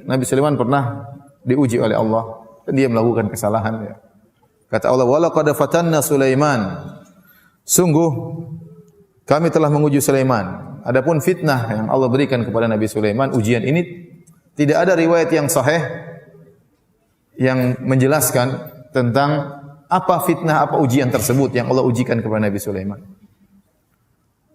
Nabi Sulaiman pernah diuji oleh Allah dan dia melakukan kesalahan ya. Kata Allah, "Wa laqad fatanna Sulaiman." Sungguh kami telah menguji Sulaiman. Adapun fitnah yang Allah berikan kepada Nabi Sulaiman, ujian ini tidak ada riwayat yang sahih yang menjelaskan tentang apa fitnah, apa ujian tersebut yang Allah ujikan kepada Nabi Sulaiman.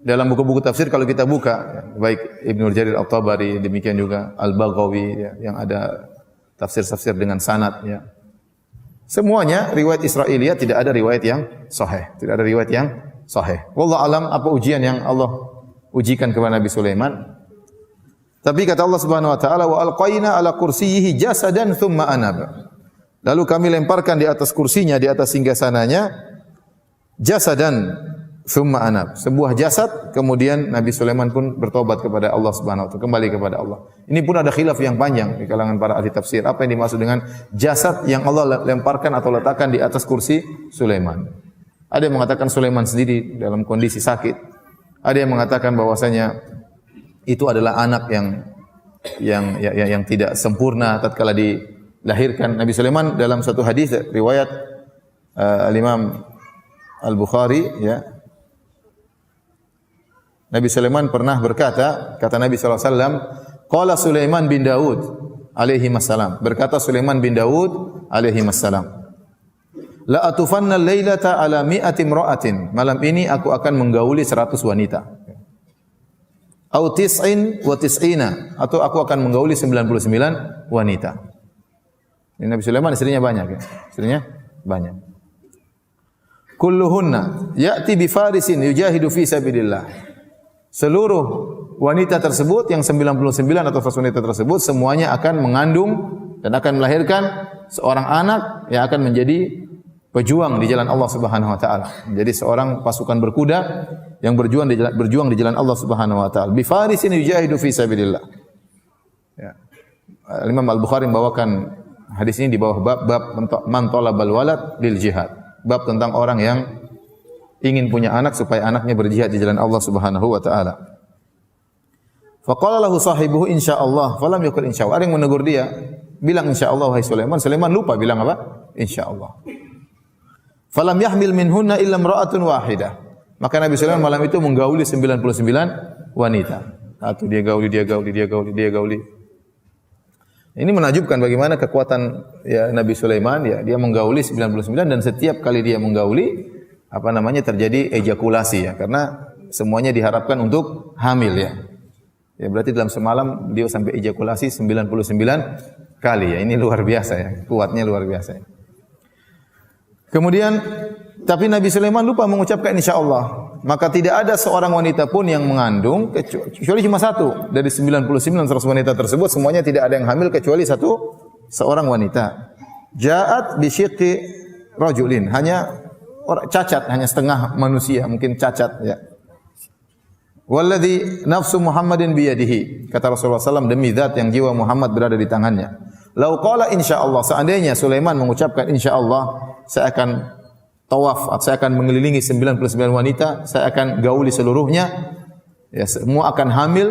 Dalam buku-buku tafsir kalau kita buka, baik Ibnu Jarir At-Tabari, demikian juga Al-Baghawi ya, yang ada tafsir-tafsir dengan sanad ya. Semuanya riwayat Israiliyah, tidak ada riwayat yang sahih, tidak ada riwayat yang sahih. Wallahu alam apa ujian yang Allah ujikan kepada Nabi Sulaiman. Tapi kata Allah Subhanahu wa taala, "Wa alqaina ala kursiyyihi jasadan tsumma anaba." Lalu kami lemparkan di atas kursinya, di atas singgasananya jasadan tsumma anab. Sebuah jasad, kemudian Nabi Sulaiman pun bertobat kepada Allah Subhanahu wa taala, kembali kepada Allah. Ini pun ada khilaf yang panjang di kalangan para ahli tafsir. Apa yang dimaksud dengan jasad yang Allah lemparkan atau letakkan di atas kursi Sulaiman? Ada yang mengatakan Sulaiman sendiri dalam kondisi sakit. Ada yang mengatakan bahwasanya itu adalah anak yang tidak sempurna tatkala dilahirkan. Nabi Sulaiman dalam satu hadis riwayat Al-Imam Al-Bukhari ya. Nabi Sulaiman pernah berkata, kata Nabi sallallahu alaihi wasallam, qala Sulaiman bin Daud alaihi wassalam. Berkata Sulaiman bin Daud alaihi wassalam, la atufanna al-lailata ala mi'ati imra'atin. Malam ini aku akan menggauli 100 wanita. Au tis'in wa tis'ina, atau aku akan menggauli 99 wanita. Ini Nabi Sulaiman istrinya banyak ya. Istrinya banyak. Kulluhunna ya'ti bi farisin yujahidu fi sabilillah. Seluruh wanita tersebut yang 99 atau wanita tersebut semuanya akan mengandung dan akan melahirkan seorang anak yang akan menjadi pejuang di jalan Allah Subhanahu wa taala. Menjadi seorang pasukan berkuda yang berjuang di jalan Allah Subhanahu wa taala. Bi farisin yujahidu fi sabilillah. Ya. Imam Al-Bukhari membawakan hadis ini di bawah bab man talabal walad lil jihad. Bab tentang orang yang ingin punya anak supaya anaknya berjihad di jalan Allah Subhanahu wa taala. Faqala lahu sahibuhu insyaallah, falam yaqul insyaallah. Ada yang menegur dia, bilang insyaallah wahai Sulaiman. Sulaiman lupa bilang apa? Insyaallah. Falam yahmil minhunna illa imra'atun wahidah. Maka Nabi Sulaiman malam itu menggauli 99 wanita. Satu dia gauli. Ini menakjubkan bagaimana kekuatan ya Nabi Sulaiman ya, dia menggauli 99 dan setiap kali dia menggauli terjadi ejakulasi ya, karena semuanya diharapkan untuk hamil ya. Ya berarti dalam semalam dia sampai ejakulasi 99 kali ya. Ini luar biasa ya, kuatnya luar biasa ya. Kemudian tapi Nabi Sulaiman lupa mengucapkan insyaallah. Maka tidak ada seorang wanita pun yang mengandung kecuali cuma satu. Dari 99 wanita tersebut semuanya tidak ada yang hamil kecuali seorang wanita. Ja'at bi syiqqi rajulin, hanya cacat, hanya setengah manusia, mungkin cacat ya. Walladzi nafsu Muhammadin biyadihi, kata Rasulullah SAW, demi zat yang jiwa Muhammad berada di tangannya. Lau qala insyaallah, seandainya Sulaiman mengucapkan insyaallah, saya akan tawaf, saya akan mengelilingi 99 wanita, saya akan gauli seluruhnya, ya, semua akan hamil,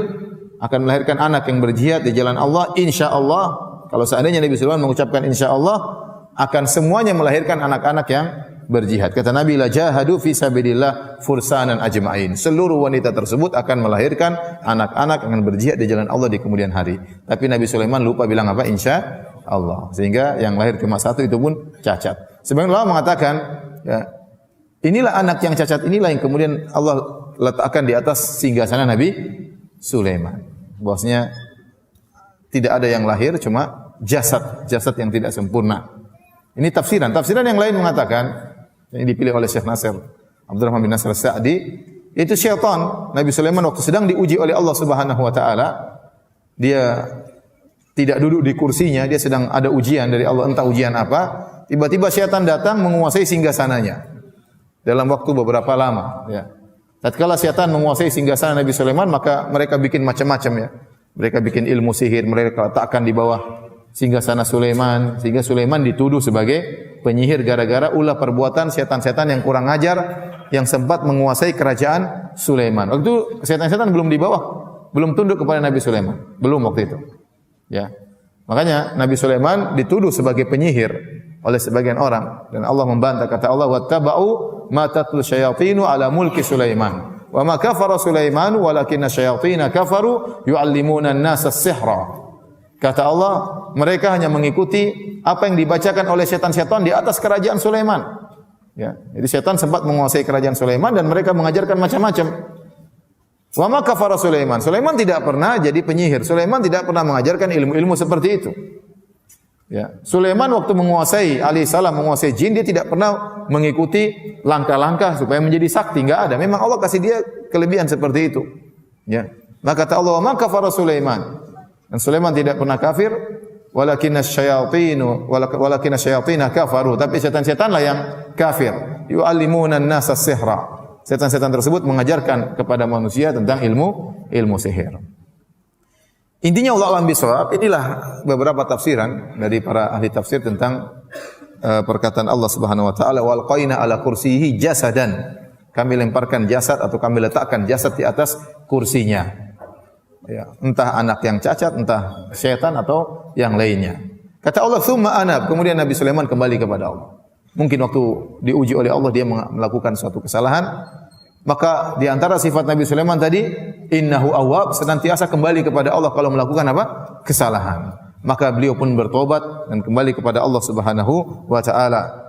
akan melahirkan anak yang berjihad di jalan Allah, insyaallah. Kalau seandainya Nabi Sulaiman mengucapkan insyaallah, akan semuanya melahirkan anak-anak yang berjihad. Kata Nabi, la jahadu fi sabilillah fursanan ajma'in. Seluruh wanita tersebut akan melahirkan anak-anak yang berjihad di jalan Allah di kemudian hari. Tapi Nabi Sulaiman lupa bilang apa? Insyaallah. Sehingga yang lahir cuma satu itu pun cacat. Sebagian ulama mengatakan, ya, inilah anak yang cacat inilah yang kemudian Allah letakkan di atas singgasana Nabi Sulaiman. Bahwasanya tidak ada yang lahir, cuma jasad yang tidak sempurna. Ini tafsiran. Tafsiran yang lain mengatakan, yang dipilih oleh Syekh Nasir Abdurrahman bin Nasir Sa'di, itu syaitan. Nabi Sulaiman waktu sedang diuji oleh Allah Subhanahu wa taala, dia tidak duduk di kursinya, dia sedang ada ujian dari Allah, entah ujian apa. Tiba-tiba syaitan datang menguasai singgasananya dalam waktu beberapa lama ya. Tatkala syaitan menguasai singgasana Nabi Sulaiman, maka mereka bikin macam-macam ya. Mereka bikin ilmu sihir, mereka letakkan di bawah singgasana Sulaiman, sehingga Sulaiman dituduh sebagai penyihir gara-gara ulah perbuatan setan-setan yang kurang ajar yang sempat menguasai kerajaan Sulaiman. Waktu itu setan-setan belum di bawah, belum tunduk kepada Nabi Sulaiman, belum waktu itu. Ya. Makanya Nabi Sulaiman dituduh sebagai penyihir oleh sebagian orang dan Allah membantah, kata Allah wattaba'u ma tatlu syayatinu ala mulki Sulaiman wa ma kafara Sulaiman walakinna syayatina kafaru yu'allimuna an-nasa as-sihra. Kata Allah, mereka hanya mengikuti apa yang dibacakan oleh setan-setan di atas kerajaan Sulaiman. Ya, jadi setan sempat menguasai kerajaan Sulaiman dan mereka mengajarkan macam-macam. Wa ma kafara Sulaiman. Sulaiman tidak pernah jadi penyihir. Sulaiman tidak pernah mengajarkan ilmu-ilmu seperti itu. Ya, Sulaiman waktu menguasai alaihissalam menguasai jin, dia tidak pernah mengikuti langkah-langkah supaya menjadi sakti, enggak ada. Memang Allah kasih dia kelebihan seperti itu. Ya. Maka kata Allah, "Ma kafara Sulaiman." Dan Sulaiman tidak pernah kafir, walakinna syayatina kafaru, tapi setan-setanlah yang kafir. Yu'allimuna an-nasa as-sihra. Setan-setan tersebut mengajarkan kepada manusia tentang ilmu sihir. Intinya Allah alam bisawab, inilah beberapa tafsiran dari para ahli tafsir tentang perkataan Allah Subhanahu wa taala wal qaina ala kursiyihi jasadan. Kami lemparkan jasad atau kami letakkan jasad di atas kursinya. Ya, entah anak yang cacat, entah syaitan atau yang lainnya. Kata Allah, "Tsumma anab." Kemudian Nabi Sulaiman kembali kepada Allah. Mungkin waktu diuji oleh Allah dia melakukan suatu kesalahan, maka di antara sifat Nabi Sulaiman tadi, innahu awwab, senantiasa kembali kepada Allah kalau melakukan apa? Kesalahan. Maka beliau pun bertobat dan kembali kepada Allah Subhanahu wa taala.